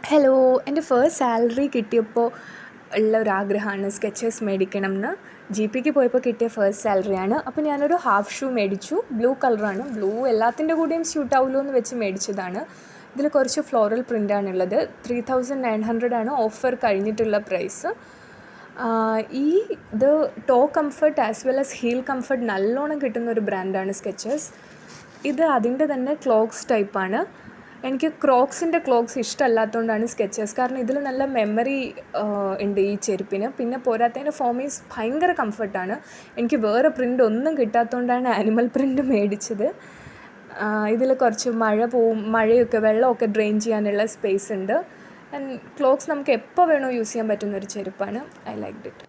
Hello, എൻ്റെ first salary കിട്ടിയപ്പോൾ ഉള്ള ഒരാഗ്രഹമാണ് സ്കെച്ചേഴ്സ് മേടിക്കണം എന്ന്. GPക്ക് പോയപ്പോൾ കിട്ടിയ ഫസ്റ്റ് സാലറിയാണ്. അപ്പോൾ ഞാനൊരു ഹാഫ് ഷൂ മേടിച്ചു. ബ്ലൂ കളറാണ്. ബ്ലൂ എല്ലാത്തിൻ്റെ കൂടെയും സ്യൂട്ട് ആവുമല്ലോ എന്ന് വെച്ച് മേടിച്ചതാണ്. ഇതിൽ കുറച്ച് ഫ്ലോറൽ പ്രിൻ്റാണുള്ളത്. 3900 ആണ് ഓഫർ കഴിഞ്ഞിട്ടുള്ള പ്രൈസ്. ഇത് toe comfort as well as heel comfort നല്ലോണം കിട്ടുന്ന ഒരു ബ്രാൻഡാണ് സ്കെച്ചേഴ്സ്. ഇത് അതിൻ്റെ തന്നെ ക്ലോഗ്സ് ടൈപ്പാണ്. എനിക്ക് ക്രോക്സിൻ്റെ ക്ലോഗ്സ് ഇഷ്ടമല്ലാത്തതുകൊണ്ടാണ് സ്കെച്ചേഴ്സ്. കാരണം ഇതിൽ നല്ല മെമ്മറി ഉണ്ട് ഈ ചെരുപ്പിന്. പിന്നെ പോരാത്തതിന് ഫോമീസ് ഭയങ്കര കംഫർട്ടാണ്. എനിക്ക് വേറെ പ്രിൻ്റ് ഒന്നും കിട്ടാത്തതുകൊണ്ടാണ് ആനിമൽ പ്രിൻ്റ് മേടിച്ചത്. ഇതിൽ കുറച്ച് മഴയൊക്കെ വെള്ളമൊക്കെ ഡ്രെയിൻ ചെയ്യാനുള്ള സ്പേസ് ഉണ്ട്. ആൻഡ് ക്ലോഗ്സ് നമുക്ക് എപ്പോൾ വേണോ യൂസ് ചെയ്യാൻ പറ്റുന്നൊരു ചെരുപ്പാണ്. I liked it.